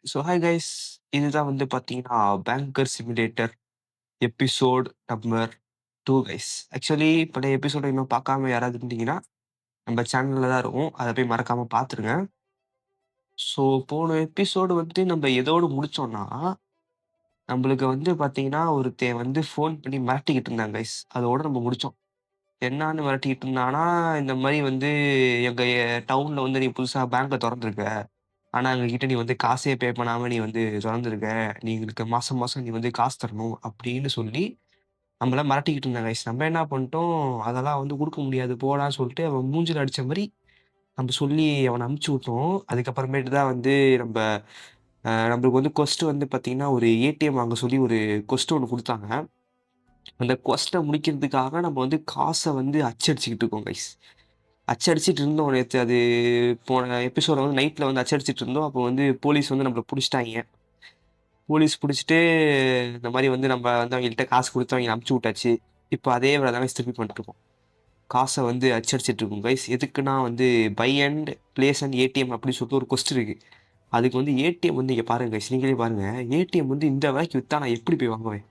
So hi guys. இதுதான் வந்து பார்த்தீங்கன்னா, banker simulator episode number 2 guys. Actually பழைய எபிசோட இன்னும் பார்க்காம யாராவது இருந்தீங்கன்னா, நம்ம சேனல்ல தான் இருக்கும். அத போய் மறக்காம பார்த்துருங்க. ஸோ போன எபிசோடு வந்து நம்ம எதோடு முடிச்சோம்னா, நம்மளுக்கு வந்து பார்த்தீங்கன்னா, ஒருத்தன் வந்து ஃபோன் பண்ணி மிரட்டிக்கிட்டு இருந்தான் கைஸ். அதோட நம்ம முடிச்சோம். என்னான்னு மிரட்டிக்கிட்டு இருந்தான்னா, இந்த மாரி வந்து எங்க டவுன்ல வந்து நீ புதுசா பேங்க தொறந்துருக்க. ஆனா, எங்ககிட்ட நீ வந்து காசே பே பண்ணாம நீ வந்து தொறந்துருக்க. நீ எங்களுக்கு மாசம் மாசம் நீ வந்து காசு தரணும் அப்படின்னு சொல்லி, நம்மள மிரட்டிக்கிட்டு இருந்தான் கைஸ். நம்ம என்ன பண்ணிட்டோம், அதெல்லாம் வந்து குடுக்க முடியாது போடான்னு சொல்லிட்டு, அவன் மூஞ்சில அடிச்ச மாரி நம்ம சொல்லி அவன அனுப்பிச்சு விட்டோம். அதுக்கப்புறமேட்டு தான் வந்து நம்ப நம்மளுக்கு வந்து கொஸ்ட் வந்து பார்த்தீங்கன்னா, ஒரு ஏடிஎம் வாங்க சொல்லி ஒரு கொஸ்ட் ஒண்ணு குடுத்தாங்க. அந்த கொஸ்ட்ட முடிக்கிறதுக்காக நம்ம வந்து காச வந்து அச்சடிச்சுக்கிட்டு இருக்கோம் கைஸ். அச்சடிச்சுட்டு இருந்தோம் நேத்து. அது போன எபிசோட வந்து நைட்ல வந்து அச்சடிச்சுட்டு இருந்தோம். அப்போ வந்து போலீஸ் வந்து நம்மள புடிச்சுட்டாய்ங்க. போலீஸ் புடிச்சுட்டு, இந்த மாரி வந்து நம்ம வந்து அவங்கள்ட்ட காசு குடுத்து அவங்கள அனுப்பிச்சு விட்டாச்சு. இப்போ அதே வேல தான் கைஸ் திருப்பி பண்ணிட்டுருக்கோம். காச வந்து அச்சடிச்சுட்டு இருக்கோம் கைஸ். எதுக்குன்னா வந்து buy and place and ATM அப்படின்னு சொல்லிட்டு ஒரு கொஸ்டின் இருக்கு. அதுக்கு வந்து ஏடிஎம் வந்து இங்க பாருங்க கைஸ். நீங்களே பாருங்க. ஏடிஎம் வந்து இந்த விலைக்கு வித்தா நான் எப்படி போய் வாங்குவேன்?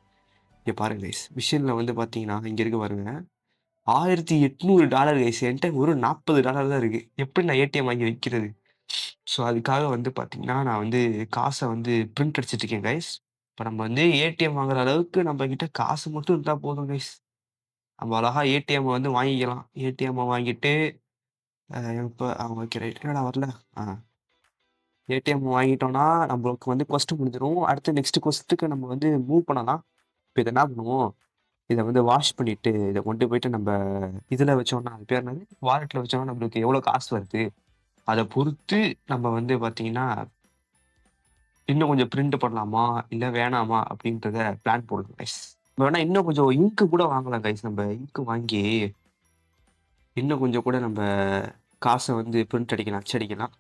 இங்க பாருங்க கைஸ். மிஷின்ல வந்து பார்த்தீங்கன்னா, இங்க இருக்கு பாருங்க. $1800 கைஸ். என்ட்ட ஒரு $40 தான் இருக்கு. எப்படி நான் ஏடிஎம் வாங்கி வைக்கிறது? ஸோ, அதுக்காக வந்து பார்த்தீங்கன்னா, நான் வந்து காச வந்து பிரிண்ட் அடிச்சுட்டு இருக்கேன் கைஸ். இப்ப நம்ம வந்து ஏடிஎம் வாங்குற அளவுக்கு நம்ம கிட்ட காசு மட்டும் இருந்தா போதும் கைஸ். நம்ம அழகா ஏடிஎம் வந்து வாங்கிக்கலாம். ஏடிஎம் வாங்கிட்டு இப்ப ஓகே ரைட். என்னடா வரல? ஆ ஏடிஎம் வாங்கிட்டோம்னா, நம்மளுக்கு வந்து கொஸ்ட் முடிஞ்சிரும். அடுத்து நெக்ஸ்ட் கொஸ்ட்டுக்கு நம்ம வந்து மூவ் பண்ணலாம். இப்ப இத என்ன பண்ணுவோம், இத வந்து வாஷ் பண்ணிட்டு, இத கொண்டு போயிட்டு நம்ப இதுல வச்சோம்னா, அது பேர் என்னது? வாலெட்ல வச்சோம்னா நம்மளுக்கு எவ்வளோ காசு வருது? அத பொறுத்து நம்ம வந்து பார்த்தீங்கன்னா, இன்னும் கொஞ்சம் பிரிண்ட் பண்ணலாமா? இல்ல வேணாமா? அப்படின்றத பிளான் போடணும் கைஸ். நம்ம வேணா இன்னும் கொஞ்சம் இங்க் கூட வாங்கலாம் கைஸ். நம்ம இங்க் வாங்கி, இன்னும் கொஞ்சம் கூட நம்ப காச வந்து பிரிண்ட் அடிக்கலாம், அச்சடிக்கலாம்.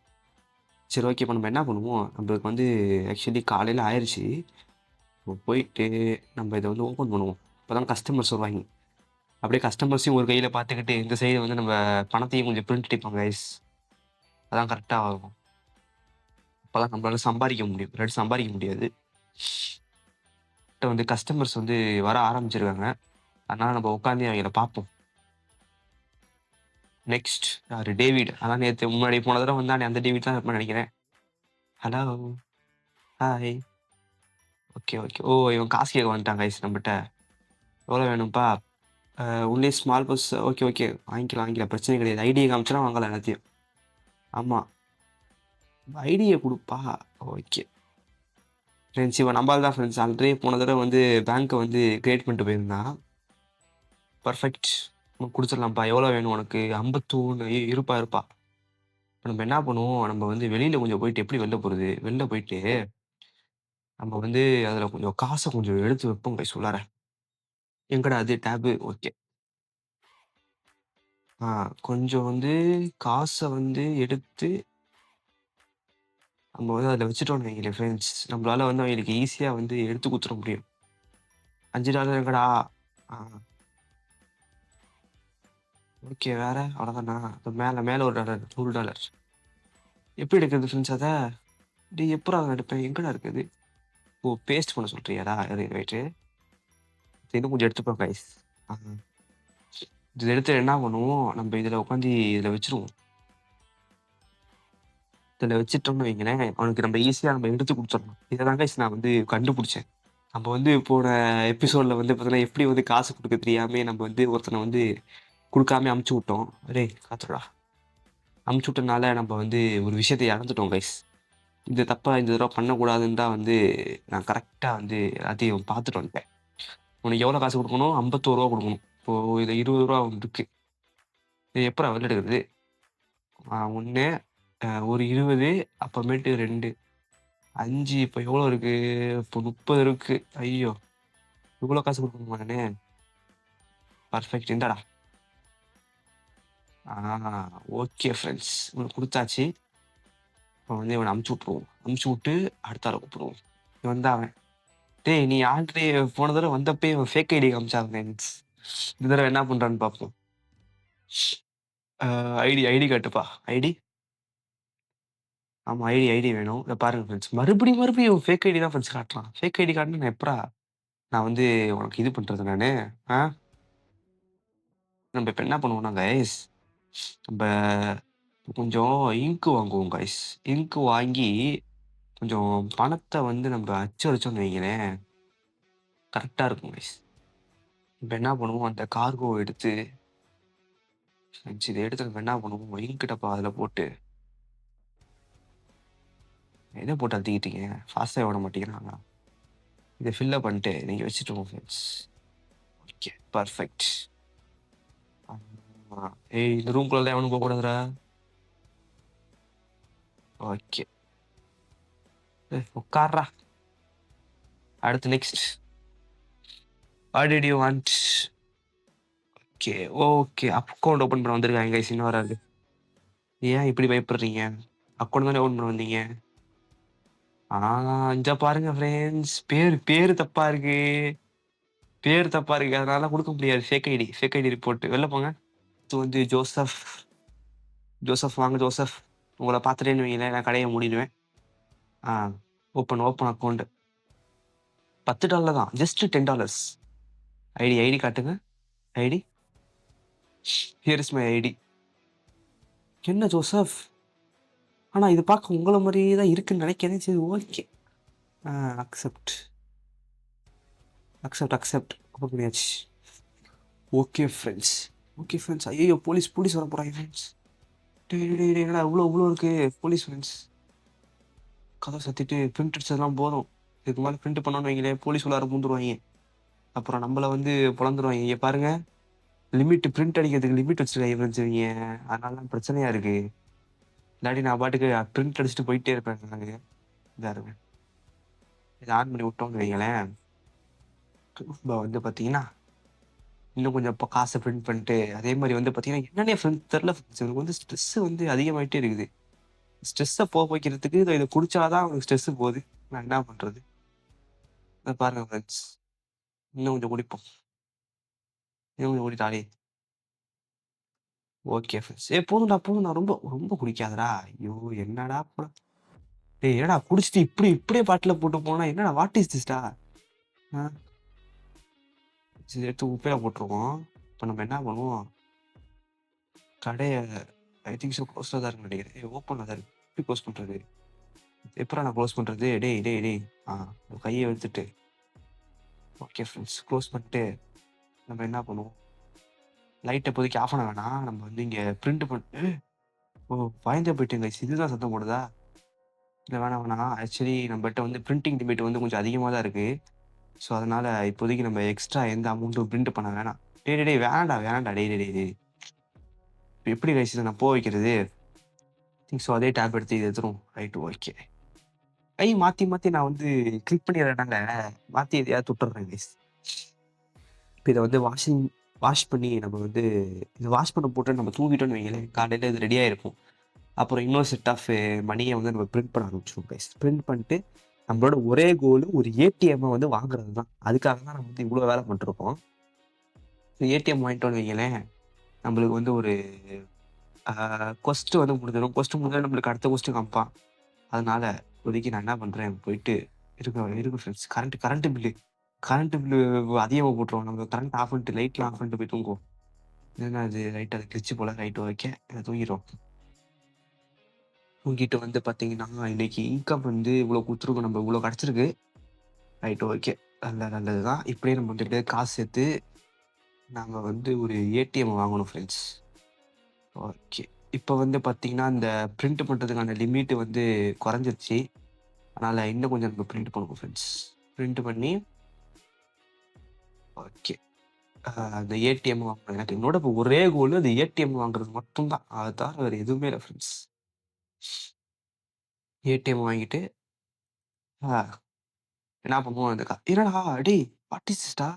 சரி ஓகே. இப்ப நம்ம என்ன பண்ணுவோம், நம்மளுக்கு வந்து ஆக்சுவலி காலையில ஆயிருச்சு. இப்போ போயிட்டு நம்ம இத வந்து ஓப்பன் பண்ணுவோம். அப்பதான் கஸ்டமர்ஸ் வருவாய்ங்க. அப்படியே கஸ்டமர்ஸையும் ஒரு கையில பார்த்துக்கிட்டு, இந்த சைடு வந்து நம்ம பணத்தையும் கொஞ்சம் பிரிண்ட் அடிப்போம் கைஸ். அதான் கரெக்ட்டா ஆகும். அப்பதான் நம்மளால சம்பாரிக்க முடியும். இல்லாட்டி சம்பாரிக்க முடியாது. வந்து கஸ்டமர்ஸ் வந்து வர ஆரம்பிச்சிருக்காங்க. அதனால நம்ம உட்காந்து அவங்கள பார்ப்போம். நெக்ஸ்ட் யாரு? டேவிட். அதான் நேத்து முன்னாடி போன தடவ வந்தானே அந்த டேவிட் தான் இருப்பான்னு நெனைக்கிறேன். Hello! Hi! Okay, okay. Oh! இவன் காசு கேட்க வந்துட்டான் கைஸ் நம்மட்ட. எவ்வளோ வேணும்ப்பா? Uh only small bus. Okay, okay. வாங்கிக்கலாம், வாங்கிக்கலாம். பிரச்சனை கிடையாது. ஐடிய காமிச்சோன்னா வாங்கலாம் எல்லாத்தையும். ஆமா. ஐடிய குடுப்பா. ஓகே. ஃப்ரெண்ட்ஸ் இவன் நம்ம ஆள் தான் ஃப்ரெண்ட்ஸ். ஆல்ரெடி போன தடவ வந்து பேங்க்க வந்து கிரியேட் பண்ணிட்டு போயிருந்தான். பெர்ஃபெக்ட். உனக்கு குடுத்துடலாம்ப்பா. எவ்வளோ வேணும் உனக்கு? 51. இருப்பா, இருப்பா. இப்ப நம்ம என்ன பண்ணுவோம், நம்ம வந்து வெளியில கொஞ்சம் போயிட்டு எப்படி வெளில போறது? வெளில போயிட்டு, நம்ம வந்து அதுல கொஞ்சம் காச கொஞ்சம் எடுத்து வைப்போம் கைஸ் உள்ளார. எங்கடா அது டேபு? ஓகே. ஆ கொஞ்சம் வந்து காச வந்து எடுத்து, நம்ம வந்து அதுல வச்சுட்டோம்னு வைங்களேன் ஃப்ரெண்ட்ஸ், நம்மளால வந்து அவங்களுக்கு ஈஸியா வந்து எடுத்து குடுத்துற முடியும். $5 எங்கடா? ஆ ஓகே. வேற? அவ்வளோதானா? மேல மேல ஒரு டாலர், $100. எப்படி எடுக்கிறது ஃப்ரெண்ட்ஸ் அத? டேய் எப்புட்றா அத எடுப்பேன்? எங்கடா இருக்கு அது? ஓ! பேஸ்ட் பண்ண சொல்றியாடா? இரு வெயிட்டு. இன்னும் கொஞ்சம் எடுத்துப்போம் கைஸ். ஆ. இத எடுத்து என்ன பண்ணுவோம், நம்ம இதுல உட்காந்து இதுல வச்சுருவோம். இதுல வச்சுட்டோம்னு வைங்களேன், அவனுக்கு நம்ம ஈஸியா நம்ம எடுத்து குடுத்துரணும். இத தான் கைஸ் நான் வந்து கண்டுபிடிச்சேன். நம்ம வந்து போன எபிசோட்ல வந்து பார்த்தீங்கன்னா, எப்படி வந்து காசு குடுக்க தெரியாமயே நம்ம வந்து ஒருத்தன வந்து குடுக்காமயே அமுச்சு விட்டோம். "டேய் காத்துட்றா." அமுச்சு விட்டனால நம்ம வந்து ஒரு விஷயத்த இழந்துட்டோம் கைஸ். இந்த தப்ப இந்த தடவ பண்ணக்கூடாதுன்னு தான் வந்து நான் கரெக்ட்டா வந்து எல்லாத்தையும் பார்த்துட்டு வந்துட்டேன். உனக்கு எவ்வளோ காசு குடுக்கணும்? ரூ. 51 குடுக்கணும். இப்போ இதுல ரூ. 20 இருக்கு. இத எப்புட்றா வெளில எடுக்குறது? 1 ஒரு 20 அப்புறமேட்டு 2 5 இப்ப எவ்வளோ இருக்கு? இப்போ 30 இருக்கு. ஐயோ! இவ்ளோ காசு குடுக்கணுமா நானு? பெர்ஃபெக்ட் இந்தாடா. ஆ ஓகே ஃப்ரெண்ட்ஸ். இவனுக்கு குடுத்தாச்சு. இப்ப வந்து இவன அமுச்சு விட்டுருவோம். அமுச்சு விட்டு அடுத்த ஆள கூப்பிடுவோம். இவன் தான் அவன். டேய் நீ ஆல்ரெடி போன தடவ வந்தப்பயே இவன் ஃபேக் ஐடி காமிச்சான் ஃப்ரெண்ட்ஸ். இந்த தடவ என்ன பண்றான்னு பார்ப்போம். ஐடி ஐடி காட்டுப்பா. ஐடி ஆமா. ஐடி வேணும். இத பாருங்க ஃப்ரெண்ட்ஸ். மறுபடியும் ஃபேக் ஐடி தான் ஃப்ரெண்ட்ஸ் காட்டுறான். ஃபேக் ஐடி காட்டுனா நான் வந்து உனக்கு இது பண்றது நானு? ஆ? நம்ப இப்ப என்ன பண்ணுவோம்னா கைஸ், நம்ப கொஞ்சம் இங்க் வாங்குவோம் கைஸ். இங்க் வாங்கி கொஞ்சம் பணத்த வந்து நம்ப அச்சடிச்சோம்னு வைங்களேன், கரெக்ட்டா இருக்கும் கைஸ். இப்ப என்ன பண்ணுவோம், அந்த கார்கோ எடுத்து ஃப்ரெண்ட்ஸ் இத எடுத்து நம்ம என்ன பண்ணுவோம், இங்க் டப்பா அதுல போட்டு எத போட்டு அழுத்திக்கிட்டீங்க? ஃபாஸ்ட்டா விட மாட்டேங்கிறானா? இத ஃபில்லப் பண்ணிட்டு நீங்க வச்சுட்டுருங்க ஃப்ரெண்ட்ஸ். ஓகே. பெர்ஃபெக்ட். ஆமா. ஏய் இந்த ரூம்குள்ளலாம் எவனும் போக்கூடாதுடா. ஓகே. உட்கார்றா. அடுத்து next. What did you want? Okay, okay. Account open பண்ண வந்திருக்காங்க கைஸ். இன்னும் வராது. ஏன் இப்படி பயப்படுறீங்க? அக்கவுண்ட் தானே ஓப்பன் பண்ண வந்தீங்க. ஆ இங்க பாருங்க ஃப்ரெண்ட்ஸ். பேரு தப்பா இருக்கு. பேரு தப்பா இருக்கு. அதனால குடுக்க முடியாது. Fake ID report. வெளில போங்க. இது வந்து ஜோசப். ஜோசப் வாங்க ஜோசப். உங்கள பார்த்துட்டேன்னு வைங்களேன், நான் கடைய மூடிடுவேன். ஆ ஓப்பன் அக்கவுண்ட். $10 தான். ஜஸ்ட் $10. ஐடி காட்டுங்க. ID. Here is my ID. என்ன ஜோசப்? ஆனா இது பார்க்க உங்கள மாரியே தான் இருக்குன்னு நெனைக்கிறேன். சரி ஓகே. ஆ அக்செப்ட். ஓப்பன் பண்ணியாச்சு. Okay friends. ஐயய்யோ! போலீஸ் வரப்போறாங்க ஃப்ரெண்ட்ஸ். டேய் என்னடா இவ்ளோ இருக்கு? Police friends. கதவ சாத்திட்டு பிரிண்ட் அடிச்சதெல்லாம் போதும். இதுக்கு மேல பிரிண்ட் பண்ணோம்னு வைங்களேன், போலீஸ் உள்ளார பூந்துருவாய்ங்க. அப்புறம் நம்மள வந்து பொளந்துருவாய்ங்க. இங்க பாருங்க. பிரிண்ட் அடிக்கிறதுக்கு லிமிட் வச்சிருக்காய்ங்க ஃப்ரெண்ட்ஸ் இவைங்க. அதனால தான் பிரச்சனையா இருக்கு. இல்லாட்டி நான் பாட்டுக்கு பிரிண்ட் அடிச்சுட்டு போயிட்டே இருப்பேன் நானு. இதா இருங்க. இத ஆன் பண்ணி விட்டோம்னு வைங்களேன், இப்ப வந்து பார்த்தீங்கன்னா, இன்னும் கொஞ்சம் காச பிரிண்ட் பண்ணிட்டு, அதே மாரி வந்து பார்த்தீங்கன்னா, என்னன்னே ஃப்ரெண்ட்ஸ் தெர்ல ஃப்ரெண்ட்ஸ். எனக்கு வந்து ஸ்ட்ரெஸ் வந்து அதிகமாயிட்டே இருக்குது. ஸ்ட்ரெஸ்ஸ வைக்கிறதுக்கு இத குடிச்சா தான் அவனுக்கு ஸ்ட்ரெஸ் போகுது. நான் என்ன பண்றது? இத பாருங்க ஃப்ரெண்ட்ஸ். இன்னும் கொஞ்சம் குடிப்போம். இன்னும் கொஞ்சம் குடிடா டேய். Okay friends. போதும்டா. ரொம்ப ரொம்ப குடிக்காதடா. ஐயோ! என்னடா டேய் என்னடா குடிச்சிட்டு இப்படியே பாட்டில்ல போட்டு போனா என்னடா வாட் இஸ் திஸ்டா? ஆ சரி எடுத்து குப்பையில போட்டுருவோம். இப்ப நம்ம என்ன பண்ணுவோம், கடைய ஐ திங்க் ஸோ க்ளோஸ்ல தான் இருக்குன்னு நெனைக்கிறேன். ஓப்பன்ல தான் இருக்கு. எப்படி க்ளோஸ் பண்றது? எப்புட்றா நான் க்ளோஸ் பண்றது? டேய். ஆ கைய எடுத்துட்டு ஓகே ஃப்ரெண்ட்ஸ். க்ளோஸ் பண்ணிட்டு நம்ம என்ன பண்ணுவோம், லைட்ட இப்போதைக்கு ஆஃப் பண்ண வேணாம். நம்ம வந்து இங்க பிரிண்ட் ஓ! பயந்தே போயிட்டேன் கைஸ். இதுதான் சத்தம் போடுதா? இல்ல வேணாம். ஆக்சுவலி நம்மட்ட வந்து பிரிண்டிங் லிமிட் வந்து கொஞ்சம் அதிகமா தான் இருக்கு. ஸோ, அதனால இப்போதைக்கு நம்ம எக்ஸ்ட்ரா எந்த அமௌண்ட்டும் பிரிண்ட் பண்ண வேணாம். டேய் வேணாம்டா. டேய். இப்ப எப்படி கைஸ் இத நான் வைக்கிறது? திங்க் ஸோ அதே டேப் எடுத்து இத எடுத்துருவோம். Right okay. கை மாத்தி நான் வந்து கிளிக் பண்ணிறதுனால, மாத்தி எதையாவது தொட்டுர்றேன் கைஸ். இப்ப இத வந்து வாஷ் பண்ணி நம்ம வந்து இத வாஷ் பண்ண போட்டு நம்ம தூங்கிட்டோம்னு வைங்களேன், காலையில இது ரெடியா இருக்கும். அப்புறம் இன்னொரு செட் ஆஃப் மணிய வந்து நம்ம பிரிண்ட் பண்ண ஆரம்பிச்சுருவோம் கைஸ். பிரிண்ட் பண்ணிட்டு நம்மளோட ஒரே கோல் ஒரு ஏடிஎம்ம வந்து வாங்குறது தான். அதுக்காக தான் நம்ம வந்து இவ்ளோ வேல பண்ணிட்டுருக்கோம். ஏடிஎம் வாங்கிட்டோம்னு வைங்களேன், நம்மளுக்கு வந்து ஒரு ஆ கொஸ்ட் வந்து முடிஞ்சிடும். கொஸ்ட் முடிஞ்சா நம்மளுக்கு அடுத்த கொஸ்டின் காமிப்பான். அதனால இப்போதைக்கு நான் என்ன பண்றேன், போயிட்டு இருங்க ஃப்ரெண்ட்ஸ். கரண்ட் பில்லு அதிகமா போட்டுருவோம். நம்ம கரண்ட் ஆஃப் பண்ணிட்டு லைட்லாம் ஆஃப் பண்ணிட்டு போய் தூங்குவோம். என்னன்னா அது ரைட் அது கிளிச்சு போல. Right okay. தூங்கிருவோம். தூங்கிட்டு வந்து பார்த்தீங்கன்னா, இன்னைக்கு இன்கம் வந்து இவ்ளோ குடுத்துருக்கோம். நம்ம இவ்ளோ கிடைச்சிருக்கு. Right okay. நல்லது தான். இப்படியே நம்ம வந்துட்டு காசு சேர்த்து நாம வந்து ஒரு ஏடிஎம் வாங்கணும் ஃப்ரெண்ட்ஸ். ஓகே. இப்ப வந்து பார்த்தீங்கன்னா, இந்த பிரிண்ட் பண்றதுக்கான லிமிட் வந்து குறைஞ்சிருச்சு. அதனால இன்னும் கொஞ்சம் நம்ம பிரிண்ட் பண்ணுவோம் ஃப்ரெண்ட்ஸ். பிரிண்ட் பண்ணி ஓகே. அந்த ஏடிஎம் வாங்கணும். எனக்கு என்னோட இப்ப ஒரே கோல் அந்த ஏடிஎம் வாங்குறது மட்டும் தான். அத தவிர வேற எதுவுமே இல்ல ஃப்ரெண்ட்ஸ். ஏடிஎம் வாங்கிட்டு ஆ என்ன பண்ணுவோம் இந்த என்னடா டேய்! What is திஸ்டா?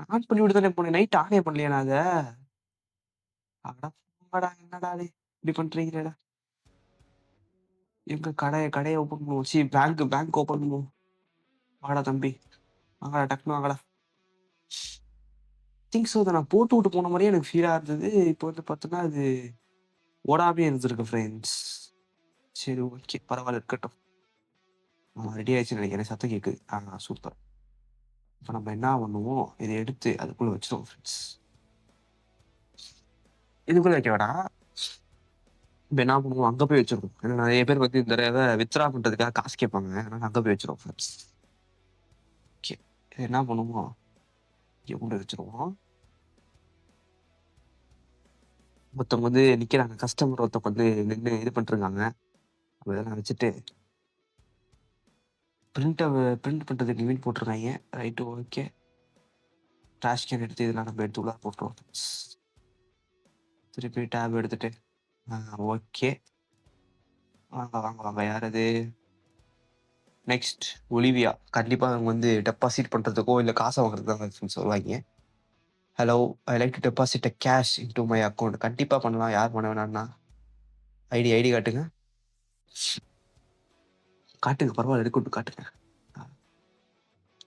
ஆன் பண்ணி விட்டு தானே போனேன். நைட் ஆனே பண்ணலையா நான் அத? அட போங்கடா! என்னடா டேய்! இப்படி பண்றீங்களேடா! எங்க கடைய ஓப்பன் பண்ணுவோம். பேங்க் ஓப்பன் பண்ணுவோம். வாடா தம்பி! வாங்கடா டக்குனு வாங்கடா! திங்க் ஸோ அத நான் போட்டு விட்டு போன மாரியே எனக்கு ஃபீலா இருந்தது. இப்போ வந்து பார்த்தோன்னா, அது ஓடாமயே இருந்திருக்கு ஃப்ரெண்ட்ஸ். சரி ஓகே. பரவால்ல இருக்கட்டும். ரெடி ஆயிடுச்சுன்னு நெனைக்கிறேன். சத்தம் கேட்குது. சூப்பர். இப்ப நம்ம என்ன பண்ணுவோம், இத எடுத்து அதுக்குள்ள வச்சுருவோம் ஃப்ரெண்ட்ஸ். இதுக்குள்ள வைக்க வேணாம். இப்ப என்ன பண்ணுவோம், அங்க போய் வச்சுருவோம். ஏன்னா நெறைய பேர் வந்து இந்த தடவ வித்ட்ரா பண்றதுக்காக காசு கேட்பாங்க. அதனால அங்க போய் வச்சுருவோம் ஃப்ரெண்ட்ஸ். ஓகே. இத என்ன பண்ணுவோம், இங்க கொண்டு போய் வச்சுருவோம். ஒருத்தவங்க வந்து நிக்கிறாங்க. கஸ்டமர் ஒருத்தவங்க வந்து நின்னு இது பண்ணிட்டுருக்காங்க. அதெல்லாம் வச்சுட்டு பிரிண்ட் பண்றதுக்கு லிமிட் போட்டுருக்காய்ங்க. Right okay. ட்ராஷ் கேன் எடுத்து இதெல்லாம் நம்ம எடுத்து உள்ளார போட்டுருவோம் ஃப்ரெண்ட்ஸ். திருப்பி டேப் எடுத்துட்டு ஓகே. வாங்க, வாங்க, வாங்க. யார் அது? Next Olivia. கண்டிப்பா அவங்க வந்து டெபாசிட் பண்றதுக்கோ, இல்ல காச வாங்குறதுக்கு தான் ஃப்ரெண்ட்ஸ் வருவாய்ங்க. Hello, I like to deposit a cash into my account. கண்டிப்பா பண்ணலாம். யார் பண்ண வேணாம்னா? ஐடி காட்டுங்க. காட்டுங்க. பரவால்ல இருக்கட்டும் காட்டுங்க.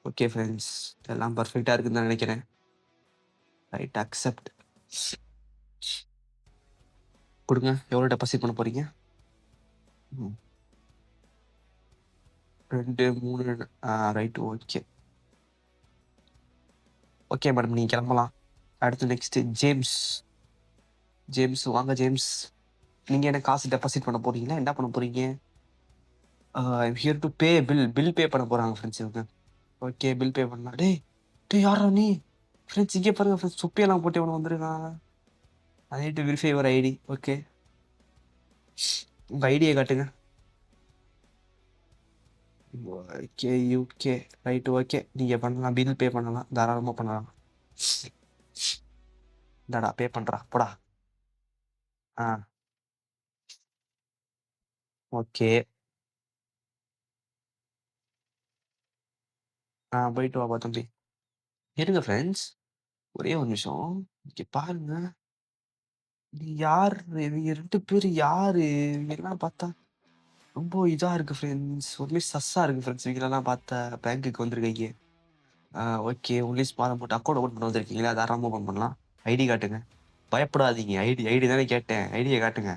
Okay friends. எல்லாம் பெர்ஃபெக்ட்டா இருக்குன்னு தான் நெனைக்கிறேன். Right accept. குடுங்க. எவ்வளோ டெபாசிட் பண்ண போறீங்க? ம். 2, 3 ரைட் ஓகே. Okay madam. நீங்க கெளம்பலாம். அடுத்து நெக்ஸ்ட் ஜேம்ஸ். ஜேம்ஸ் வாங்க ஜேம்ஸ். நீங்க எனக்கு காசு டெபாசிட் பண்ண போறீங்களா? என்ன பண்ண போறீங்க? I'm here to pay bill pay பண்ண போறாங்க ஃப்ரெண்ட்ஸ் இவங்க. ஓகே பில் பே பண்ணலாம். டேய்! டேய் யார்றா நீ? ஃப்ரெண்ட்ஸ் இங்க பாருங்க ஃப்ரெண்ட்ஸ் தொப்பியெல்லாம் போட்டு எவனோ வந்திருக்கான். I need to verify your ID. Okay. உங்க ஐடிய காட்டுங்க. Okay, UK. Right okay. நீங்க பண்ணலாம். பில் பே பண்ணலாம். தாராளமா பண்ணலாம். இந்தாடா பே பண்றா. போடா. ஆ. ஓகே. போயிட்டு வாப்பா தம்பி. இருங்க ஃப்ரெண்ட்ஸ். ஒரே ஒரு நிமிஷம். இங்க பாருங்க. நீ யார்? இவங்க 2 பேரு யாரு? இவங்கெல்லாம் பார்த்தா ரொம்ப இதா இருக்கு ஃப்ரெண்ட்ஸ். ஒரு மாரி சஸ்ஸா இருக்கு ஃப்ரெண்ட்ஸ். இவங்களெல்லாம் பார்த்தா பேங்க்குக்கு வந்திருக்காய்ங்க. Okay. Only small amount account open பண்ண வந்திருக்கீங்களா? தாராளமா ஓப்பன் பண்ணலாம். ஐடி காட்டுங்க. பயப்படாதீங்க. ஐடி தானே கேட்டேன். ஐடிய காட்டுங்க.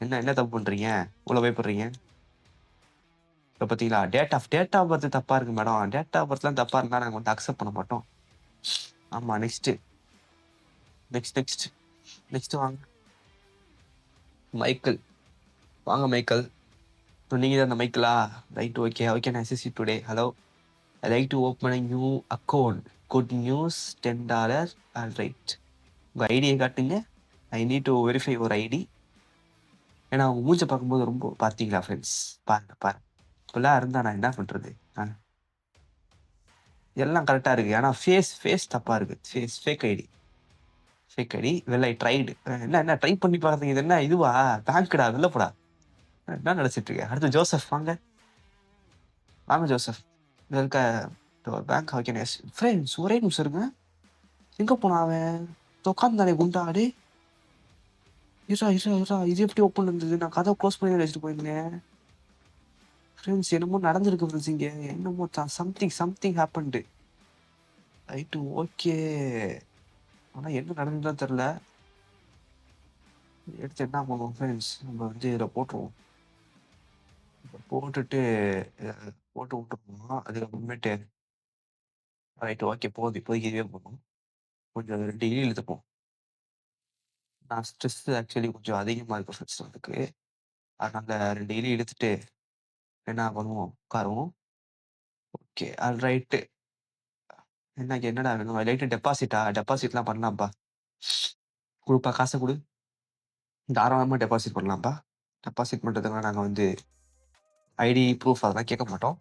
என்ன தப்பு பண்றீங்க? இவ்ளோ பயப்படுறீங்க? இப்ப பார்த்தீங்களா? டேட் ஆஃப் பர்த் தப்பா இருக்கு மேடம். டேட் ஆஃப் பர்த்லாம் தப்பா இருந்தா நாங்க வந்து அக்செப்ட் பண்ண மாட்டோம். ஆமா. நெக்ஸ்ட். நெக்ஸ்ட் வாங்க. மைக்கேல். வாங்க மைக்கேல். ஸோ நீங்க தான் அந்த மைக்கேலா? Right okay. How can I assist you today? Hello. I like to open a new account. Good news $10. Alright. உங்க ஐடிய காட்டுங்க. I need to verify your ID. ஏன்னா அவங்க மூஞ்ச பார்க்கும்போது ரொம்ப பார்த்தீங்களா ஃப்ரெண்ட்ஸ்? பாருங்க. இப்படிலாம் இருந்தா நான் என்ன பண்றது? எல்லாம் கரெக்ட்டா இருக்கு. ஆனா ஃபேஸ் தப்பா இருக்கு. Fake ID. Well I tried. என்ன ட்ரை பண்ணி பாக்குறீங்க. இது என்ன இதுவா? பேங்க்டா வெளில போடா. என்ன நெனச்சிட்டு இருக்க? அடுத்து ஜோசப் வாங்க. வாங்க ஜோசப். இங்க இருக்க bank how can I friends ஒரே நிமிஷம் இருங்க. எங்க போனான் அவன்? உட்கார்ந்தானே குண்டா. டேய்! இருடா. இது எப்படி ஓப்பன் இருந்தது? நான் கதவ க்ளோஸ் பண்ணி வச்சுட்டு போயிருந்தேன். ஃப்ரெண்ட்ஸ் என்னமோ நடந்திருக்கு ஃப்ரெண்ட்ஸ் இங்க. என்னமோ சம்திங் ஹேப்பன்டு. Right okay. ஆனா என்ன நடந்ததுன்னு தெரியல. எடுத்து என்ன பண்ணுவோம் ஃப்ரெண்ட்ஸ், நம்ம வந்து இதில போட்டுருவோம். போட்டுட்டு போட்டு விட்டுருவோம். அதுக்கப்புறமேட்டு ரைட் ஓகே போதும். இப்போதைக்கு இதுவே போதும். கொஞ்சம் 2 இழு இழுத்துப்போம். நான் ஸ்ட்ரெஸ் ஆக்சுவலி கொஞ்சம் அதிகமா இருக்கு ஃப்ரெண்ட்ஸ் எனக்கு. அதனால 2 இழு இழுத்துட்டு என்ன பண்ணுவோம், உட்காருவோம். ஓகே ஆல்ரைட்டு. என்னடா வேணும்? லைட்டா டெபாசிட்லாம் பண்ணலாம்ப்பா. குடுப்பா காச குடு. தாராளமா டெபாசிட் பண்ணலாம்ப்பா. டெபாசிட் பண்றதுக்காக நாங்க வந்து ஐடி, ப்ரூஃப் அதெல்லாம் கேட்க மாட்டோம்.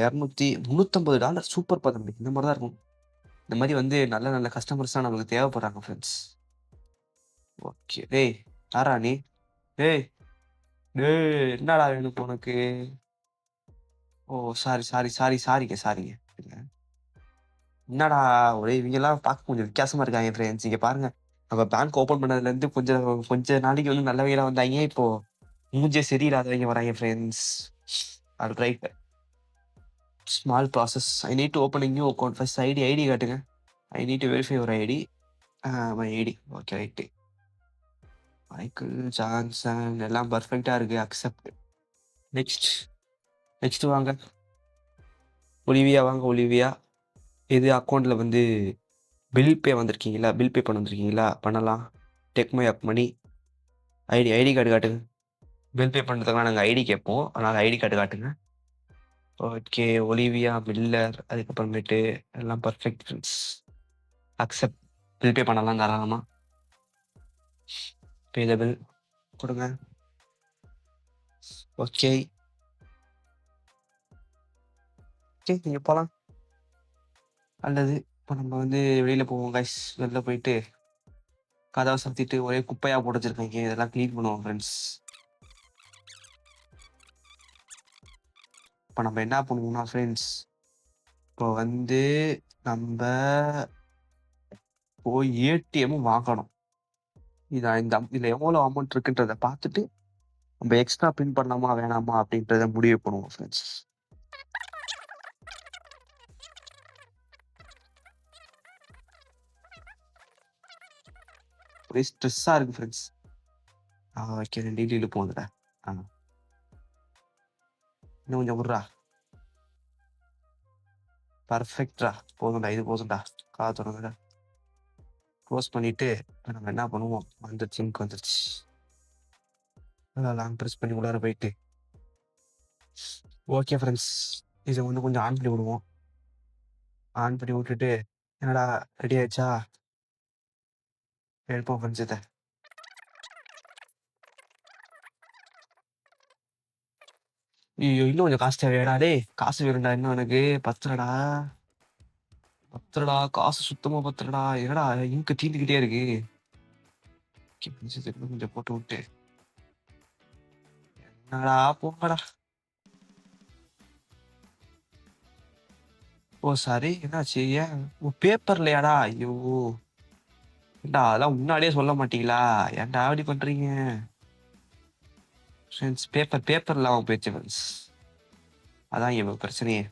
200 $350 சூப்பர்ப்பா தம்பி. இந்த மாரி தான் இருக்கும். இந்த மாரி வந்து நல்ல நல்ல கஸ்டமர்ஸ்லாம் நமக்கு தேவைப்படுறாங்க ஃப்ரெண்ட்ஸ். ஓகே. டேய்! யார்றா நீ? டேய்! டேய்! என்னடா வேணும் இப்ப உனக்கு? ஓ! சாரிங்க. இருங்க. என்னடா ஒரே இவங்கலாம் பார்க்க கொஞ்சம் வித்தியாசமா இருக்காங்க ஃப்ரெண்ட்ஸ். இங்க பாருங்க. நம்ம பேங்க் ஓப்பன் பண்ணதுலேருந்து கொஞ்ச நாளைக்கு வந்து நல்லவங்களா வந்தாய்ங்க. இப்போ மூஞ்சே சரியில்லாதவங்க வராய்ங்க friends. Alright. Small process. I need to open a new account. First ID காட்டுங்க. I need to verify your ID. My ID. Okay right. Michael Johnson எல்லாம் பெர்ஃபெக்ட்டா இருக்கு. அக்செப்ட். நெக்ஸ்ட். நெக்ஸ்ட் வாங்க. ஒலிவியா வாங்க ஒலிவியா. இது அக்கவுண்ட்ல வந்து பில் பே வந்திருக்கீங்களா? பில் பே பண்ண வந்திருக்கீங்களா? பண்ணலாம். Take my up money. ID card காட்டுங்க. பில் பே பண்ணுறதுக்குலாம் நாங்கள் ஐடி கேட்போம். அதனால் ஐடி கார்டு காட்டுங்க. ஓகே. ஒலிவியா மில்லர் அதுக்கப்புறமேட்டு எல்லாம் perfect friends. Accept. Bill pay பண்ணலாம் தாராளமாக. பே த பில் கொடுங்க. ஓகே. ஓகே நீங்கள் போகலாம். அல்லது இப்போ நம்ம வந்து வெளியில் போவோம் கைஸ். வெளில போயிட்டு கதவை சாத்திட்டு ஒரே குப்பையாக போட்டு வச்சிருக்கீங்க. இதெல்லாம் க்ளீன் பண்ணுவோம் ஃப்ரெண்ட்ஸ். இப்போ நம்ம என்ன பண்ணுவோம்னா ஃப்ரெண்ட்ஸ், இப்போ வந்து நம்ம போய் ஏடிஎம் வாங்கணும். இதில் எவ்வளோ அமௌண்ட் இருக்குன்றத பார்த்துட்டு நம்ம எக்ஸ்ட்ரா பிரிண்ட் பண்ணலாமா வேணாமா அப்படின்றத முடிவு பண்ணுவோம் ஃப்ரெண்ட்ஸ். ஒரே ஸ்ட்ரெஸ்ஸாக இருக்குது ஃப்ரெண்ட்ஸ். ஓகே. 2 இட்லி போகுதுடா. இன்னும் கொஞ்சம் விட்றா. பர்ஃபெக்ட்ரா. போதும்டா, இது போதும்டா. காதை தொடங்குடா. க்ளோஸ் பண்ணிவிட்டு நம்ம என்ன பண்ணுவோம், வந்துருச்சு, இங்க் வந்துருச்சு. லாங் ப்ரெஸ் பண்ணி உள்ளார போயிட்டு ஓகே ஃப்ரெண்ட்ஸ், இதை வந்து கொஞ்சம் ஆன் பண்ணி விடுவோம். ஆன் பண்ணி விட்டுட்டு என்னடா ரெடி ஆயிடுச்சா? எடுப்போம் ஃப்ரெண்ட்ஸ் இதை. ஐயோ, இன்னும் கொஞ்சம் காசு தேவையாடா? டேய் காசு வேணும்டா. இன்னும் எனக்கு பத்துலடா. காசு சுத்தமாக பத்துலடா. என்னடா இங்கு தீந்துக்கிட்டே இருக்கு. கொஞ்சம் போட்டு விட்டு என்னடா போங்கடா. ஓ சாரி, என்னாச்சு? ஏன் பேப்பர்லையாடா? ஐயோ ஏண்டா, அதெல்லாம் முன்னாடியே சொல்ல மாட்டீங்களா? ஏன்டா அப்படி பண்றீங்க ஃப்ரெண்ட்ஸ்? பேப்பர் இல்லாம போயிடுச்சு ஃப்ரெண்ட்ஸ். அதான் இவன் பிரச்சனையே.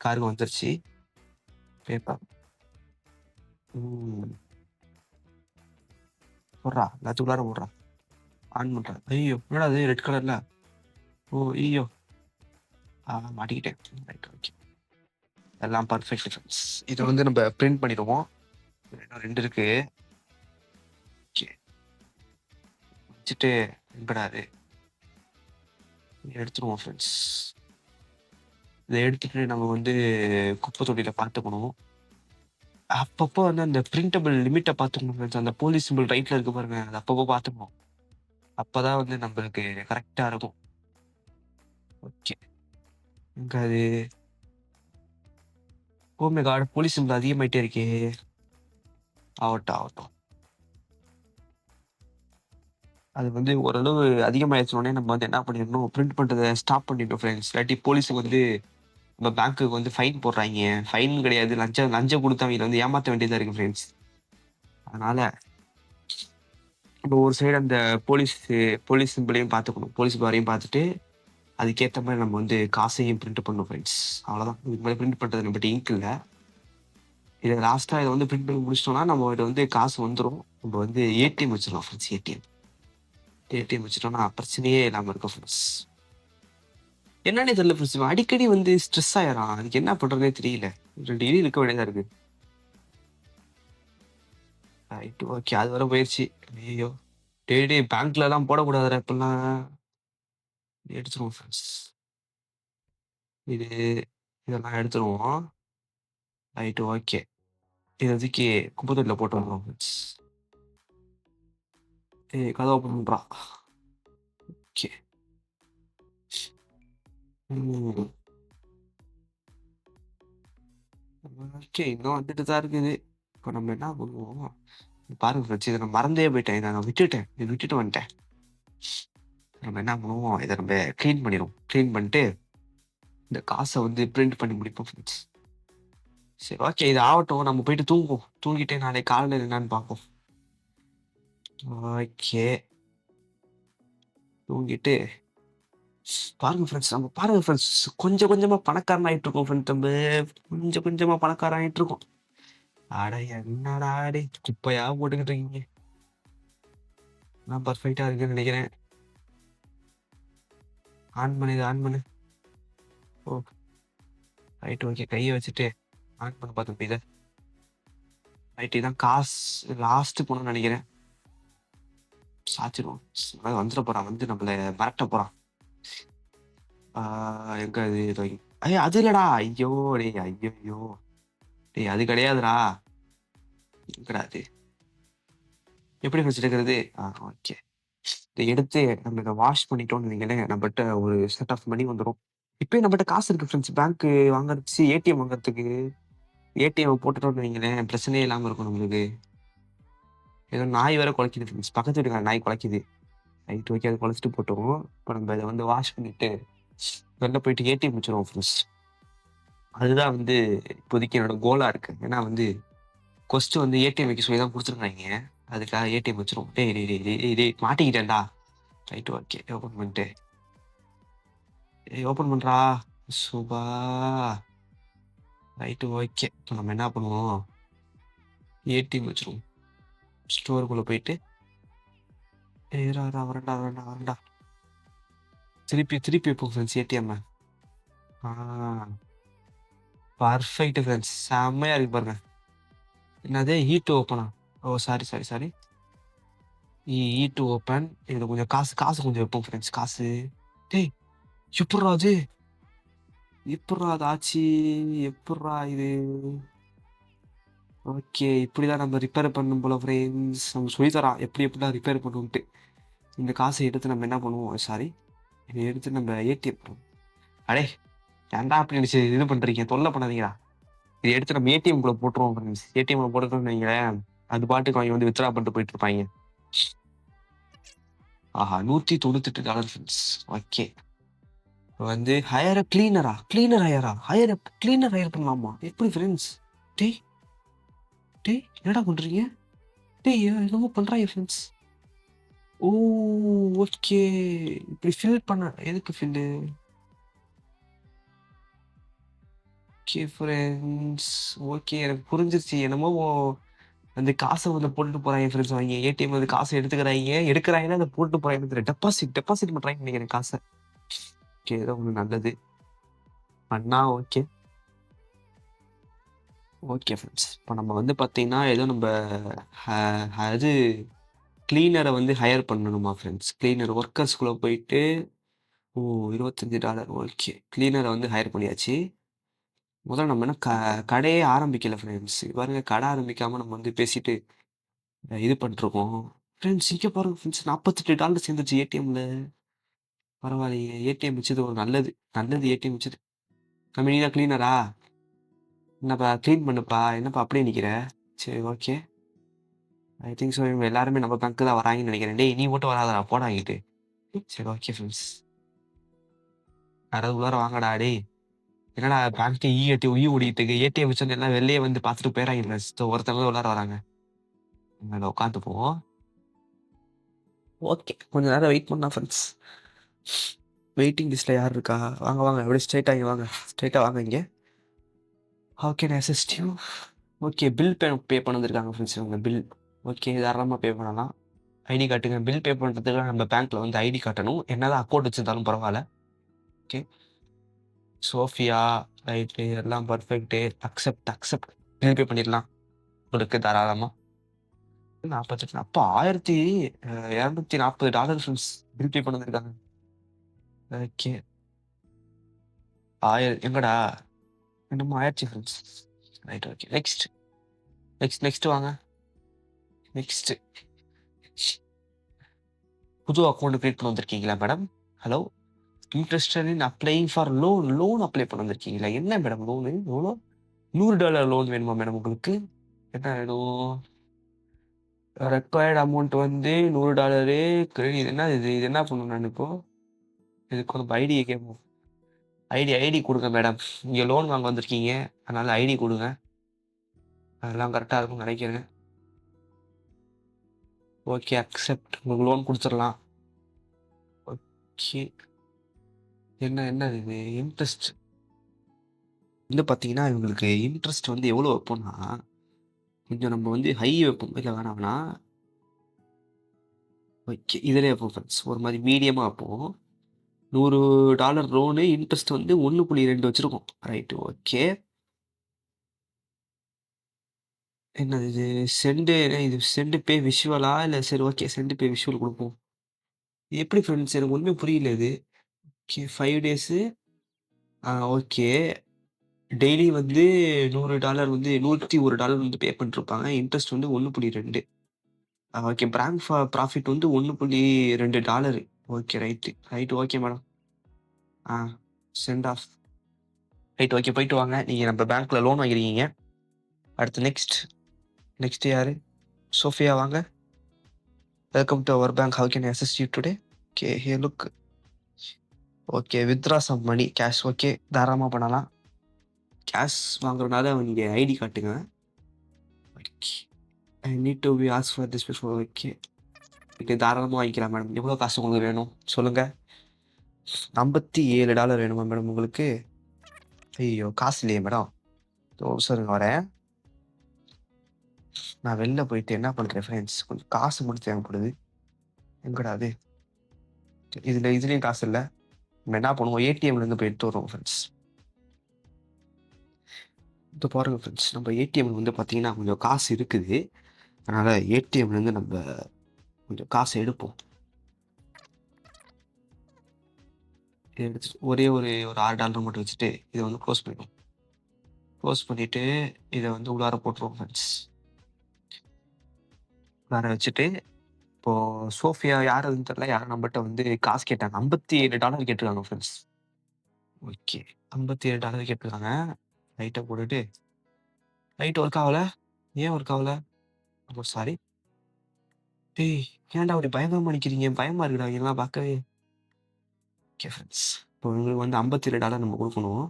காருக்கு வந்துருச்சு பேப்பர். போடுறா, எல்லாத்துக்குள்ளார போடுறா. ஆன் பண்றா. ஐயோ என்னடா அது ரெட் கலர்ல? ஓ ஐயோ, மாட்டிக்கிட்டேன். Right, okay. எல்லாம் பர்ஃபெக்ட் ஃப்ரெண்ட்ஸ். இதை வந்து நம்ம பிரிண்ட் பண்ணிடுவோம். இன்னும் 2 இருக்கு. ஓகே, வச்சுட்டு என்படாது எடுத்துருவோம் ஃப்ரெண்ட்ஸ். இதை எடுத்துட்டு நம்ம வந்து குப்பை தொட்டியில பார்த்துக்கணும். அப்பப்போ வந்து அந்த பிரிண்டபிள் லிமிட்டை பார்த்துக்கணும் ஃப்ரெண்ட்ஸ். அந்த போலீஸ் சிம்பிள் ரைட்ல இருக்கு பாருங்க, அது அப்பப்போ பார்த்துக்கணும். அப்பதான் வந்து நம்மளுக்கு கரெக்டா இருக்கும். ஓகே, எங்க அது? Oh my God, police simple அதிகமாயிட்டே இருக்கே. ஆகட்டும் ஆகட்டும். அது வந்து ஓரளவு அதிகமாயிடுச்சோடனே நம்ம வந்து என்ன பண்ணிடணும், பிரிண்ட் பண்ணுறதை ஸ்டாப் பண்ணிடணும் ஃப்ரெண்ட்ஸ். இல்லாட்டி போலீஸுக்கு வந்து நம்ம பேங்க்குக்கு வந்து ஃபைன் போடுறாங்க. ஃபைன் கிடையாது, லஞ்சம் கொடுத்து அவங்க வந்து ஏமாற்ற வேண்டியதாக இருக்குது ஃப்ரெண்ட்ஸ். அதனால நம்ம ஒரு சைடு அந்த போலீஸ் சிம்பிளையும் பார்த்துக்கணும். போலீஸ் பாரையும் பார்த்துட்டு அதுக்கேற்ற மாதிரி நம்ம வந்து காசையும் பிரிண்ட் பண்ணணும் ஃப்ரெண்ட்ஸ். அவ்வளோதான். இதுக்கு மேலே பிரிண்ட் பண்ணுறது நம்மகிட்ட இங்க் இல்லை. இதை லாஸ்ட்டாக இதை வந்து பிரிண்ட் பண்ணி முடிச்சிட்டோம்னா நம்ம வந்து காசு வந்துடும். நம்ம வந்து ஏடிஎம் வச்சிடலாம் ஃப்ரெண்ட்ஸ். ஏடிஎம் வச்சுட்டோம்னா பிரச்சனையே இல்லாமல் இருக்கும் ஃப்ரெண்ட்ஸ். என்னன்னே தெரியல ஃப்ரெண்ட்ஸ், இவன் அடிக்கடி வந்து ஸ்ட்ரெஸ் ஆயிடறான். அதுக்கு என்ன பண்ணுறதுனே தெரியல. 2 இடி இருக்க வேண்டியதாக இருக்குது. Right, okay. அது வர போயிடுச்சு. ஐயோ டெய்லி பேங்க்லலாம் போடக்கூடாதுடா இப்பெல்லாம். எடுத்துருவோம் ஃப்ரெண்ட்ஸ். இது இதெல்லாம் எடுத்துருவோம். Right, okay. இது அதுக்கு குப்பை தொட்டியில் போட்டு வரணும் ஃப்ரெண்ட்ஸ். கதை ஓப்பன் பண்ணுறா. ஓகே. ஓகே, இன்னும் வந்துட்டு தான் இருக்குது. இப்போ நம்ம என்ன பண்ணுவோம் பாருங்க ஃப்ரெண்ட்ஸ், இதை நான் மறந்தே போயிட்டேன். இதை நான் விட்டுட்டு வந்துட்டேன். நம்ம என்ன பண்ணுவோம், இதை நம்ம க்ளீன் பண்ணிடுவோம். க்ளீன் பண்ணிட்டு இந்த காசை வந்து பிரிண்ட் பண்ணி முடிப்போம் ஃப்ரெண்ட்ஸ். சரி, ஓகே. இது ஆகட்டும். நம்ம போயிட்டு தூங்குவோம். தூங்கிட்டு நாளைக்கு காலையில் என்னன்னு பார்ப்போம். ஓகே, தூங்கிட்டு பாருங்க ஃப்ரெண்ட்ஸ், நம்ம பாருங்க ஃப்ரெண்ட்ஸ், கொஞ்சம் கொஞ்சமா பணக்காரன் ஆயிட்டு இருக்கோம் ஃப்ரெண்ட் நம்ப. கொஞ்சம் கொஞ்சமா பணக்காரன் ஆயிட்டு இருக்கோம். அட என்னடா டேய்! குப்பையா போட்டுக்கிட்டு இருக்கீங்க. நான் பெர்ஃபெக்ட்டா இருக்குன்னு நெனைக்கிறேன். ஆன் பண்ணு, இத ஆன் பண்ணு. ஓ! Right okay. கைய வச்சுட்டு ஆன் பண்ண பாத்து இத. ரைட் இதான் லாஸ்ட் போணும்னு நெனைக்கிறேன். சாச்சிருவோம். வந்துற போறான். வந்து நம்மள மிரட்ட போறான். ஆ எங்க அது? இதோ ஏய் அது இல்லடா! ஐயோ! டேய் ஐய்யய்யோ! டேய் அது கிடையாதுடா. எங்கடா அது? எப்படி ஃப்ரெண்ட்ஸ் எடுக்கிறது? ஓகே. இத எடுத்து நம்ம இத வாஷ் பண்ணிட்டோம்னு வைங்களேன், நம்மட்ட ஒரு செட் ஆஃப் மணி வந்துரும். இப்பயும் நம்மட்ட காசு இருக்கு ஃப்ரெண்ட்ஸ். பேங்க் வாங்குறதுக்கு ஏடிஎம் வாங்குறதுக்கு. ஏடிஎம் போட்டுட்டோம்னு வைங்களேன், பிரச்சனையே இல்லாம இருக்கும் நம்மளுக்கு. ஏதோ நாய் வேற குலைக்குது ஃப்ரெண்ட்ஸ். பக்கத்து வீட்டுக்கார நாய் குலைக்குது. Right okay. அது குலைச்சிட்டு போட்டும். இப்ப நம்ம இத வந்து வாஷ் பண்ணிட்டு, வெளில போயிட்டு ஏடிஎம் வச்சுருவோம் ஃப்ரெண்ட்ஸ். அதுதான் வந்து இப்போதைக்கு என்னோட கோலா இருக்கு. ஏன்னா வந்து ஃபர்ஸ்ட்டு வந்து ஏடிஎம் வைக்க சொல்லி தான் குடுத்துருக்காய்ங்க. அதுக்காக ஏடிஎம் வச்சுருவோம். டேய் டேய் டேய் டேய் டேய் மாட்டிக்கிட்டேன்டா. Right okay. ஓப்பன் பண்ணிட்டு. ஏய் ஓப்பன் பண்றா. சுபா! Right okay. இப்ப நம்ம என்ன பண்ணுவோம், ஏடிஎம் வச்சுருவோம். ஸ்டோருக்குள்ள போயிட்டு, ஏய் இருடா இருடா வரேன்டா வரேன்டா வரேன்டா. திருப்பி திருப்பி வைப்போம் ஃப்ரெண்ட்ஸ் ஏடிஎம்ம. ஆ பர்ஃபெக்ட் ஃப்ரெண்ட்ஸ். செம்மையா இருக்கு பாருங்க. என்னது ஈ டூ ஓப்பனா? ஓ சாரி சாரி சாரி. ஈ டூ ஓப்பன். இதுல கொஞ்சம் காசு காசு கொஞ்சம் வைப்போம் ஃப்ரெண்ட்ஸ். காசு. டேய்! எப்புட்றா அது? எப்புட்றா அது ஆச்சு? எப்புட்றா இது? ஓகே. இப்படிதான் நம்ம ரிப்பேர் பண்ணணும் போல ஃப்ரெண்ட்ஸ். நம்ம சொல்லி தரான். எப்படிலாம் ரிப்பேர் பண்ணணுன்ட்டு. இந்த காச எடுத்து நம்ம என்ன பண்ணுவோம் சாரி. இத எடுத்து நம்ம ஏடிஎம் அடே! ஏன்டா அப்படி நடிச்சு இது பண்றீங்க? தொல்ல பண்ணாதீங்கடா. இத எடுத்து நம்ம ஏடிஎம்குள்ள போட்டுருவோம் ஃப்ரெண்ட்ஸ். ஏடிஎம்ல போட்டுட்டோம்னு வைங்களேன், அது பாட்டுக்கு அவைங்க வந்து வித்ட்ரா பண்ணிட்டு போயிட்டு இருப்பாய்ங்க. ஆஹா! $198 ஃப்ரெண்ட்ஸ். ஓகே. வந்து ஹையர் அ கிளீனரா? கிளீனர் ஹையரா? கிளீனர் ஹையர் பண்ணலாமா? எப்படி ஃப்ரெண்ட்ஸ்? டேய்! டேய்! என்னடா பண்றீங்க? டேய்! என்னமோ பண்றாய்ங்க ஃப்ரெண்ட்ஸ். ஓ! ஓகே. இப்படி ஃபில் பண்ண எதுக்கு ஃபில்லு? Okay friends. ஓகே எனக்கு புரிஞ்சிருச்சு. என்னமோ அந்த காச வந்து போட்டுட்டு போறாய்ங்க ஃப்ரெண்ட்ஸ் அவைங்க. ஏடிஎம்ல இருந்து காச எடுத்துக்கிறாய்ங்க. எடுக்குறாய்ங்கன்னா அத போட்டுட்டு போறாய்ங்கன்னு தெரியல. டெபாசிட் பண்றாய்ங்கன்னு நெனைக்கிறேன் காச. ஓகே ஏதோ ஒண்ணு நல்லது. பண்ணா ஓகே. Okay friends. இப்ப நம்ம வந்து பார்த்தீங்கன்னா, ஏதோ நம்ப ஹ அது கிளீனர வந்து ஹையர் பண்ணணுமா ஃப்ரெண்ட்ஸ். கிளீனர் வொர்க்கர்ஸ்குள்ள போயிட்டு, ஓ $25 ஓகே. கிளீனர வந்து ஹையர் பண்ணியாச்சு. முதல்ல நம்ம இன்னும் கடையே ஆரம்பிக்கல ஃப்ரெண்ட்ஸ். பாருங்க கடை ஆரம்பிக்காம நம்ம வந்து பேசிட்டு இது பண்ணிட்டுருக்கோம். ஃப்ரெண்ட்ஸ் இங்க பாருங்க ஃப்ரெண்ட்ஸ் $48 சேர்ந்துருச்சு ஏடிஎம்ல. பரவாயில்லையே! ஏடிஎம் வச்சது ஒரு நல்லது. நல்லது ஏடிஎம் வச்சது. தம்பி நீ தான் கிளீனரா? என்னப்பா கிளீன் பண்ணுப்பா. என்னப்பா அப்படியே நிக்கிற? சரி ஓகே. ஐ திங்க் ஸோ இவங்க எல்லாருமே நம்ம பேங்க்கு தான் வராங்கன்னு நெனைக்கிறேன். டேய்! நீ மட்டும் வராதடா போடா இங்கிட்டு. சரி ஓகே ஃப்ரெண்ட்ஸ். யாராவது உள்ளார வாங்கடா டேய்! என்னடா பேங்க்ல ஈ ஓடிட்டு இருக்கு. ஏடிஎம் வச்சோனே எல்லாம் வெளிய வந்து பார்த்துட்டு போயிறாய்ங்க ஃப்ரெண்ட்ஸ். ஒருத்தவங்க தான் உள்ளார வராங்க. நம்ம உட்காந்துப்போம். ஓகே. கொஞ்ச நேரம் வெயிட் பண்ணலாம் ஃப்ரெண்ட்ஸ். வெயிட்டிங் லிஸ்ட்ல யார் இருக்கா? வாங்க வாங்க. அப்படியே ஸ்ட்ரெய்ட்டா இங்க வாங்க. ஸ்ட்ரெய்ட்டா வாங்க இங்க. Have can I assist you? Okay. Bill pay பண்ண வந்திருக்காங்க ஃப்ரெண்ட்ஸ் இவங்க பில். ஓகே. தாராளமா பே பண்ணலாம். ஐடி காட்டுங்க. பில் பே பண்றதுக்கு நம்ம பேங்க்ல வந்து ஐடி காட்டணும். என்னதான் அக்கவுண்ட் வச்சிருந்தாலும் பரவால்ல. ஓகே. சோஃபியா ரைட்டு எல்லாம் பெர்ஃபெக்ட்டு. அக்செப்ட். பில் பே பண்ணிடலாம். உங்களுக்கு தாராளமா. 48 அப்ப $1240 ஃப்ரெண்ட்ஸ் பில் பே பண்ண வந்திருக்காங்க. ஓகே. எங்கடா? என்னமோ ஆயிடுச்சு ஃப்ரெண்ட்ஸ். Right okay. நெக்ஸ்ட் வாங்க. நெக்ஸ்ட். புது அக்கவுண்ட் கிரியேட் பண்ண வந்திருக்கீங்களா madam? Hello? Interested in applying for loan apply பண்ண வந்திருக்கீங்களா? என்ன மேடம் லோனு? எவ்வளோ? $100 லோன் வேணுமா மேடம் உங்களுக்கு? என்ன வேணும்? ரெக்வயர்ட் அமௌண்ட் வந்து $100 கிரெடிட் என்ன இது? இது என்ன பண்ணணும் நான் இப்போ? இதுக்கு ஒரு ஐடி கேட்போம். ஐடி குடுங்க மேடம். நீங்க லோன் வாங்க வந்திருக்கீங்க. அதனால ஐடி குடுங்க. அதெல்லாம் கரெக்ட்டா இருக்கும்னு நெனைக்கிறேன். Okay accept. உங்களுக்கு லோன் குடுத்துறலாம். ஓகே. என்ன இது இன்ட்ரெஸ்ட் வந்து பார்த்தீங்கன்னா, இவங்களுக்கு இன்ட்ரெஸ்ட் வந்து எவ்வளோ வைப்போம்னா, கொஞ்சம் நம்ம வந்து ஹை வைப்போம். இல்ல வேணாம் வேணாம். ஓகே. இதிலே வைப்போம் ஃப்ரெண்ட்ஸ். ஒரு மாரி மீடியமா வைப்போம். $100 லோனு இன்ட்ரெஸ்ட் வந்து 1.2 வச்சிருக்கோம். Right okay. என்னது இது? இது செண்ட் பே விஷுவலா? இல்ல சரி ஓகே. செண்ட் பே விஷுவல் குடுப்போம். எப்படி ஃப்ரெண்ட்ஸ்? எனக்கு ஒண்ணுமே புரியல இது. Okay 5 days okay. டெய்லி வந்து $100 வந்து $101 வந்து பே பண்ணிட்டுருப்பாங்க. இன்ட்ரெஸ்ட் வந்து 1.2 ஓகே. பிராங்க் ப்ராஃபிட் வந்து $1.2 okay right. Right okay madam. ஆ செண்ட் ஆஃப். Right okay. போயிட்டு வாங்க. நீங்க நம்ம பேங்க்ல லோன் வாங்கியிருக்கீங்க. அடுத்து நெக்ஸ்ட் யாரு? சோஃபியா வாங்க. Welcome to our bank. How can I assist you today? Okay here look. Okay withdraw some money cash okay. தாராளமா பண்ணலாம். கேஷ் வாங்குறதுனால நீங்க ஐடி காட்டுங்க. Okay. I need to be ask for this before okay. Okay தாராளமா வாங்கிக்கலாம் madam. எவ்வளோ காசு உங்களுக்கு வேணும்? சொல்லுங்க. $57 வேணுமா மேடம் உங்களுக்கு? ஐயய்யோ! காசு இல்லையே மேடம். ஒரு நிமிஷம் இருங்க வரேன். நான் வெளில போயிட்டு என்ன பண்றேன் ஃப்ரெண்ட்ஸ், கொஞ்சம் காசு மட்டும் தேவைப்படுது. எங்கடா அது? இதுலயும் காசு இல்ல. நம்ம என்ன பண்ணுவோம், ஏடிஎம்லேருந்து போய் எடுத்து வருவோம் ஃப்ரெண்ட்ஸ். இதோ பாருங்க ஃப்ரெண்ட்ஸ், நம்ம ஏடிஎம்ல வந்து பார்த்தீங்கன்னா, கொஞ்சம் காசு இருக்குது. அதனால ஏடிஎம்லேருந்து நம்ம கொஞ்சம் காசு எடுப்போம். இத எடுத்துட்டு ஒரு $6 மட்டும் வச்சுட்டு, இத வந்து க்ளோஸ் பண்ணிடுவோம். க்ளோஸ் பண்ணிட்டு, இத வந்து உள்ளார போட்டுருவோம் ஃப்ரெண்ட்ஸ். உள்ளார வச்சுட்டு, இப்போ சோஃபியா யார் அதுன்னு தெரியல. யாரோ நம்மட்ட வந்து காசு கேட்டாங்க. $57 கேட்டிருக்காங்க ஃப்ரெண்ட்ஸ். ஓகே. $57 கேட்டிருக்காங்க. லைட்ட போட்டுட்டு லைட் ஒர்க் ஆவல. ஏன் ஒர்க் ஆவல? ஓ சாரி. டேய்! ஏன்டா அப்படி பயங்கரமா நிக்கிறீங்க? பயமா இருக்குடா இதெல்லாம் பார்க்கவே. Okay friends. இப்போ இவங்களுக்கு வந்து $57 நம்ம குடுக்கணும்.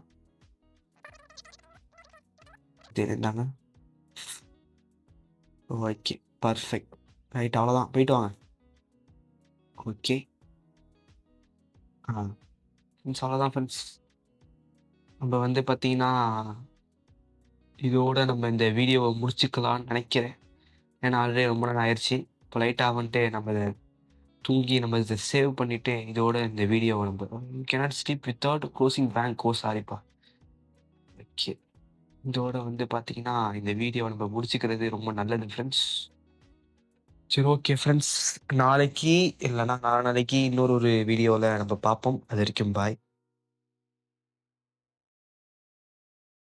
இது இந்தாங்க. ஓகே. பெர்ஃபெக்ட். ரைட் அவ்வளோதான். போயிட்டு வாங்க. ஓகே. ஃப்ரெண்ட்ஸ் அவ்வளோதான் ஃப்ரெண்ட்ஸ். நம்ம வந்து பார்த்தீங்கன்னா, இதோட நம்ம இந்த வீடியோவ முடிச்சுக்கலாம்னு நெனைக்கிறேன். ஏன்னா ஆல்ரெடி ரொம்ப நேரம் ஆயிருச்சு. இப்போ லைட்டா வந்துட்டு நம்ம இத தூங்கி நம்ம இத சேவ் பண்ணிட்டு, இதோட இந்த வீடியோவ நம்ம you cannot sleep without closing bank. Oh சாரிப்பா. ஓகே. இதோட வந்து பார்த்தீங்கன்னா, இந்த வீடியோவ நம்ம முடிச்சுக்கிறது ரொம்ப நல்லது ஃப்ரெண்ட்ஸ். சரி ஓகே ஃப்ரெண்ட்ஸ். நாளைக்கு இல்லன்னா நாளான்னைக்கு இன்னொரு வீடியோல நம்ம பார்ப்போம். அது வரைக்கும் பாய்.